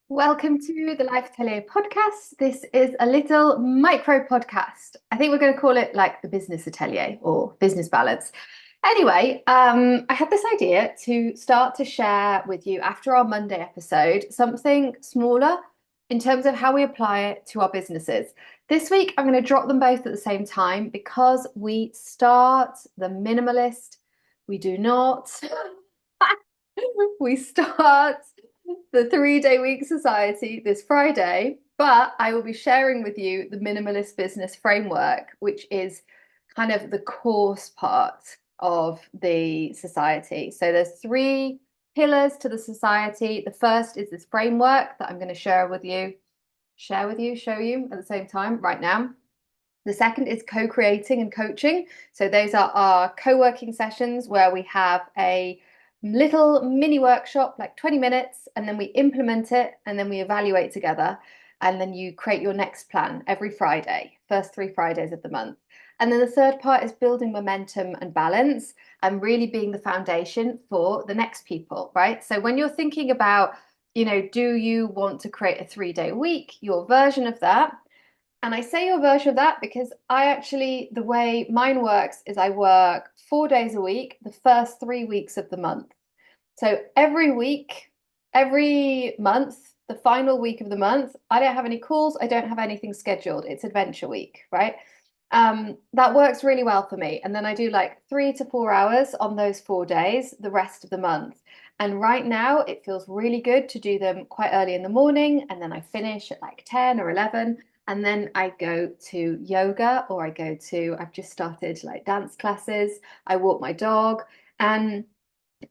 Welcome to the Life Atelier podcast. This is a little micro podcast. I think we're going to call it like the Business Atelier or Business Balance. Anyway, I had this idea to start to share with you after our Monday episode something smaller in terms of how we apply it to our businesses. This week, I'm going to drop them both at the same time because we start the minimalist. We do not. We start the 3 Day Week Society this Friday, but I will be sharing with you the Minimalist Business Framework, which is kind of the course part of the society. So there's three pillars to the society. The first is this framework that I'm going to show you at the same time right now. The second is co-creating and coaching. So those are our co-working sessions where we have a little mini workshop, like 20 minutes, and then we implement it and then we evaluate together. And then you create your next plan every Friday, first 3 Fridays of the month. And then the third part is building momentum and balance and really being the foundation for the next people, right? So when you're thinking about, do you want to create a 3 day week, your version of that? And I say your version of that because the way mine works is I work 4 days a week, the first 3 weeks of the month. So every week, every month, the final week of the month, I don't have any calls, I don't have anything scheduled. It's adventure week, right? That works really well for me. And then I do like 3 to 4 hours on those 4 days, the rest of the month. And right now, it feels really good to do them quite early in the morning. And then I finish at like 10 or 11. And then I go to yoga or I've just started like dance classes. I walk my dog and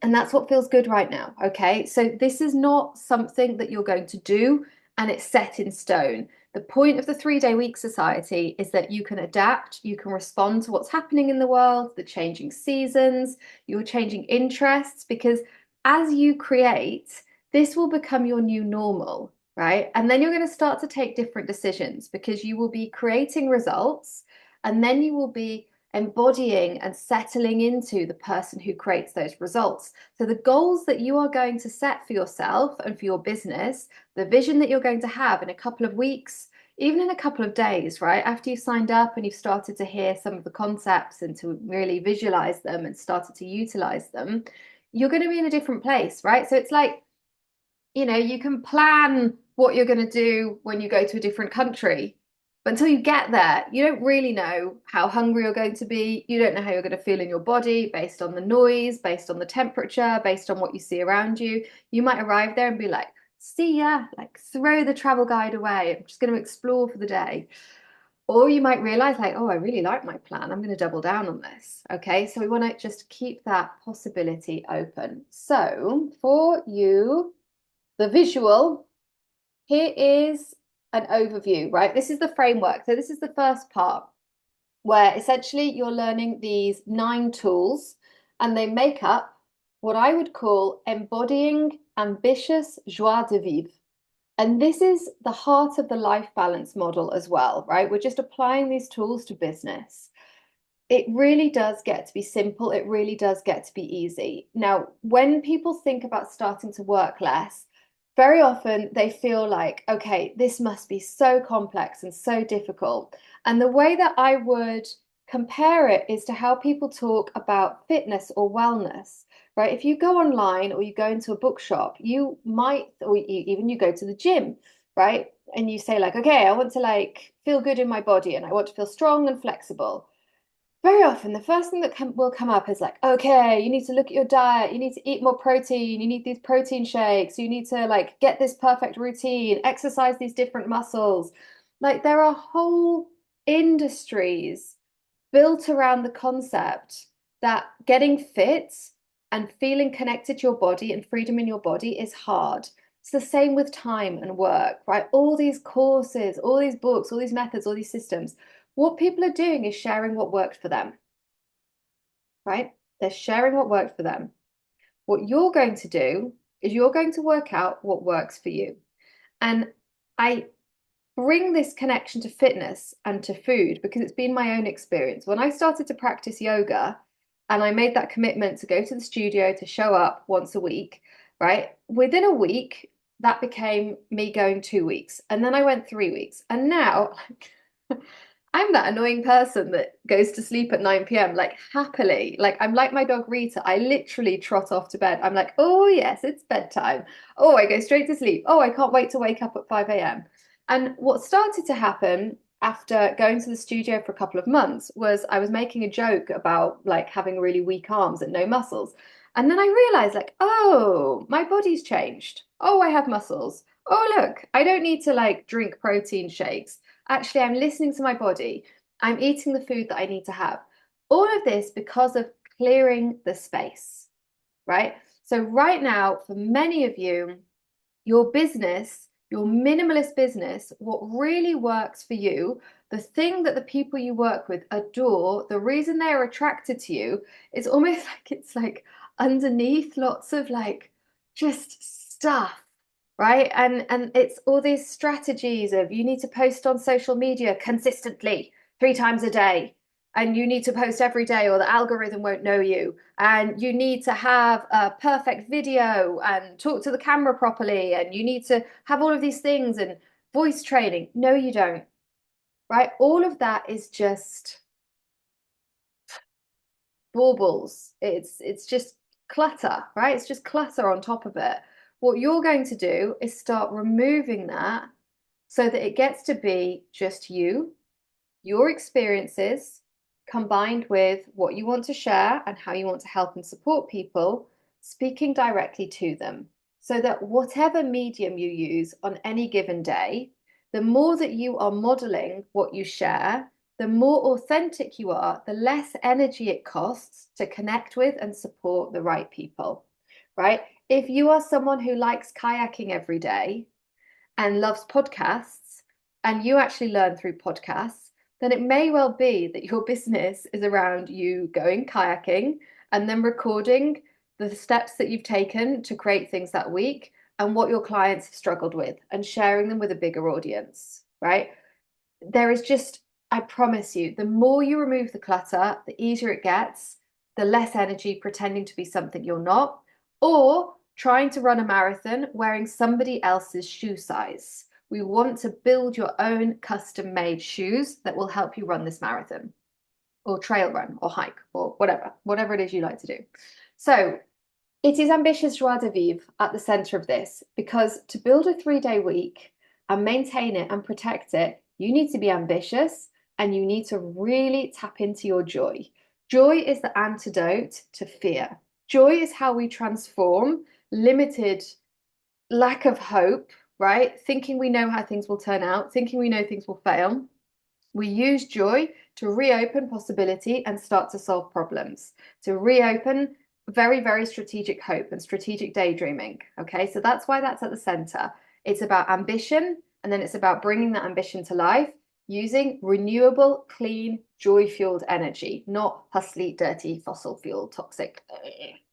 that's what feels good right now. Okay. So this is not something that you're going to do and it's set in stone. The point of the 3 Day Week Society is that you can adapt, you can respond to what's happening in the world, the changing seasons, your changing interests, because as you create, this will become your new normal, right? And then you're going to start to take different decisions because you will be creating results and then you will be embodying and settling into the person who creates those results. So the goals that you are going to set for yourself and for your business, the vision that you're going to have in a couple of weeks, even in a couple of days, right? After you've signed up and you've started to hear some of the concepts and to really visualize them and started to utilize them, you're going to be in a different place, right? So it's like, you can plan what you're going to do when you go to a different country. But until you get there, you don't really know how hungry you're going to be. You don't know how you're going to feel in your body based on the noise, based on the temperature, based on what you see around you. You might arrive there and be like, see ya, like throw the travel guide away. I'm just going to explore for the day. Or you might realize, like, oh, I really like my plan. I'm going to double down on this. Okay. So we want to just keep that possibility open. So for you, the visual, here is an overview, right? This is the framework. So this is the first part where essentially you're learning these 9 tools and they make up what I would call embodying ambitious joie de vivre. And this is the heart of the life balance model as well, right? We're just applying these tools to business. It really does get to be simple. It really does get to be easy. Now, when people think about starting to work less, very often they feel like, okay, this must be so complex and so difficult. And the way that I would compare it is to how people talk about fitness or wellness, right? If you go online or you go into a bookshop, you might, or even you go to the gym, right? And you say like, okay, I want to like feel good in my body and I want to feel strong and flexible. Very often, the first thing that will come up is like, okay, you need to look at your diet, you need to eat more protein, you need these protein shakes, you need to like get this perfect routine, exercise these different muscles. Like there are whole industries built around the concept that getting fit and feeling connected to your body and freedom in your body is hard. It's the same with time and work, right? All these courses, all these books, all these methods, all these systems. What people are doing is sharing what worked for them, right? They're sharing what worked for them. What you're going to do is you're going to work out what works for you. And I bring this connection to fitness and to food because it's been my own experience. When I started to practice yoga and I made that commitment to go to the studio to show up once a week, right? Within a week, that became me going 2 weeks. And then I went 3 weeks. And now, like, I'm that annoying person that goes to sleep at 9 p.m. like happily. Like I'm like my dog Rita. I literally trot off to bed. I'm like, oh yes, it's bedtime. Oh, I go straight to sleep. Oh, I can't wait to wake up at 5 a.m. And what started to happen after going to the studio for a couple of months was I was making a joke about like having really weak arms and no muscles. And then I realized like, oh, my body's changed. Oh, I have muscles. Oh, look, I don't need to like drink protein shakes. Actually, I'm listening to my body. I'm eating the food that I need to have. All of this because of clearing the space, right? So right now, for many of you, your business, your minimalist business, what really works for you, the thing that the people you work with adore, the reason they're attracted to you is almost like it's like underneath lots of like just stuff, right? And it's all these strategies of you need to post on social media consistently 3 times a day, and you need to post every day or the algorithm won't know you, and you need to have a perfect video and talk to the camera properly, and you need to have all of these things and voice training. No, you don't, right? All of that is just baubles. It's just clutter, right? It's just clutter on top of it. What you're going to do is start removing that so that it gets to be just you, your experiences, combined with what you want to share and how you want to help and support people, speaking directly to them. So that whatever medium you use on any given day, the more that you are modeling what you share, the more authentic you are, the less energy it costs to connect with and support the right people, right? If you are someone who likes kayaking every day and loves podcasts, and you actually learn through podcasts, then it may well be that your business is around you going kayaking and then recording the steps that you've taken to create things that week and what your clients have struggled with and sharing them with a bigger audience, right? There is just, I promise you, the more you remove the clutter, the easier it gets, the less energy pretending to be something you're not, or trying to run a marathon wearing somebody else's shoe size. We want to build your own custom-made shoes that will help you run this marathon or trail run or hike or whatever it is you like to do. So it is ambitious joie de vivre at the center of this, because to build a 3-day week and maintain it and protect it, you need to be ambitious and you need to really tap into your joy. Joy is the antidote to fear. Joy is how we transform limited lack of hope, right? Thinking we know how things will turn out, thinking we know things will fail. We use joy to reopen possibility and start to solve problems, to reopen very, very strategic hope and strategic daydreaming. Okay, so that's why that's at the center. It's about ambition, and then it's about bringing that ambition to life using renewable, clean, joy-fueled energy, not hustly, dirty, fossil fuel, toxic.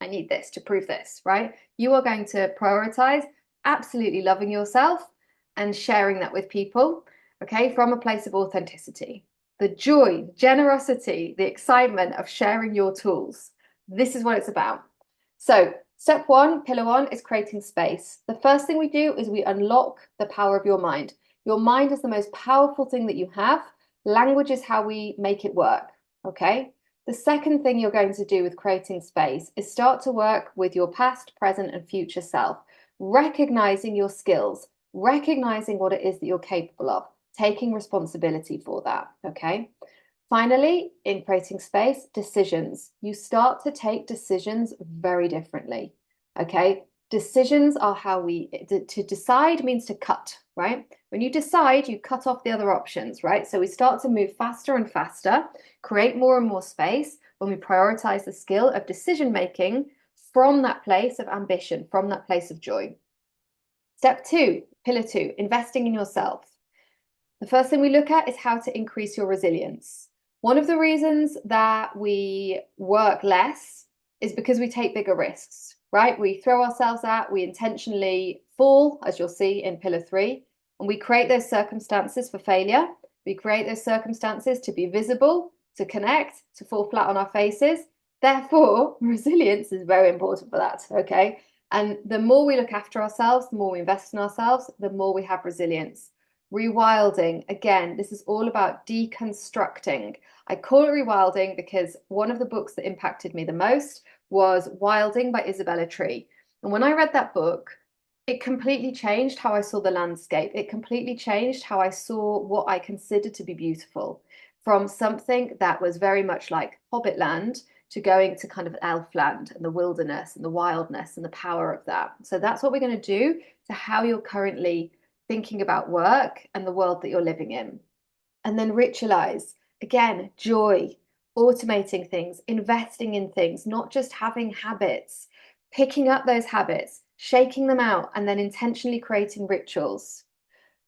I need this to prove this, right? You are going to prioritize absolutely loving yourself and sharing that with people, okay, from a place of authenticity. The joy, the generosity, the excitement of sharing your tools. This is what it's about. So step one, pillar one, is creating space. The first thing we do is we unlock the power of your mind. Your mind is the most powerful thing that you have. Language is how we make it work, okay? The second thing you're going to do with creating space is start to work with your past, present, and future self, recognizing your skills, recognizing what it is that you're capable of, taking responsibility for that, okay? Finally, in creating space, decisions. You start to take decisions very differently, okay? Decisions are how to decide means to cut, right? When you decide, you cut off the other options, right? So we start to move faster and faster, create more and more space when we prioritize the skill of decision making from that place of ambition, from that place of joy. Step two, pillar two, investing in yourself. The first thing we look at is how to increase your resilience. One of the reasons that we work less is because we take bigger risks, right? We throw ourselves at, we intentionally fall, as you'll see in pillar three, and we create those circumstances for failure. We create those circumstances to be visible, to connect, to fall flat on our faces. Therefore, resilience is very important for that, okay? And the more we look after ourselves, the more we invest in ourselves, the more we have resilience. Rewilding, again, this is all about deconstructing. I call it rewilding because one of the books that impacted me the most was Wilding by Isabella Tree. And when I read that book, it completely changed how I saw the landscape. It completely changed how I saw what I considered to be beautiful, from something that was very much like Hobbit land to going to kind of elfland and the wilderness and the wildness and the power of that. So that's what we're going to do to how you're currently thinking about work and the world that you're living in. And then ritualize. Again, joy, automating things, investing in things, not just having habits, picking up those habits, shaking them out, and then intentionally creating rituals.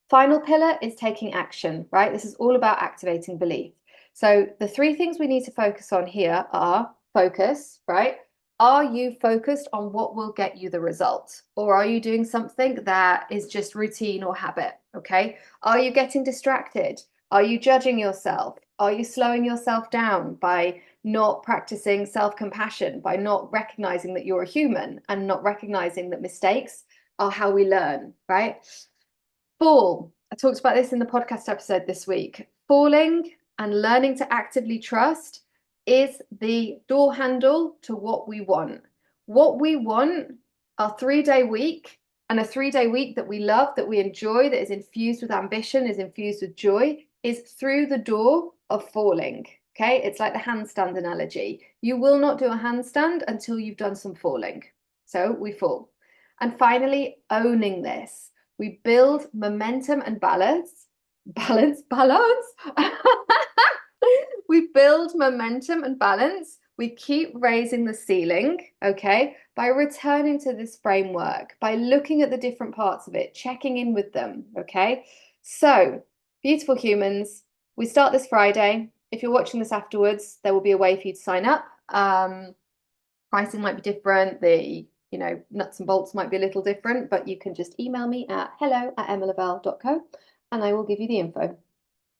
Final pillar is taking action, right? This is all about activating belief. So the three things we need to focus on here are focus, right? Are you focused on what will get you the result? Or are you doing something that is just routine or habit? Okay. Are you getting distracted? Are you judging yourself? Are you slowing yourself down by not practicing self-compassion, by not recognizing that you're a human and not recognizing that mistakes are how we learn, right? Fall. I talked about this in the podcast episode this week. Falling and learning to actively trust is the door handle to what we want. What we want, our 3-day week, and a 3-day week that we love, that we enjoy, that is infused with ambition, is infused with joy, is through the door of falling. Okay, it's like the handstand analogy. You will not do a handstand until you've done some falling. So we fall. And finally, owning this. We build momentum and balance. Balance. We build momentum and balance. We keep raising the ceiling, okay, by returning to this framework, by looking at the different parts of it, checking in with them, okay? So, beautiful humans, we start this Friday. If you're watching this afterwards, there will be a way for you to sign up. Pricing might be different. The nuts and bolts might be a little different, but you can just email me at hello@emmalavelle.co and I will give you the info.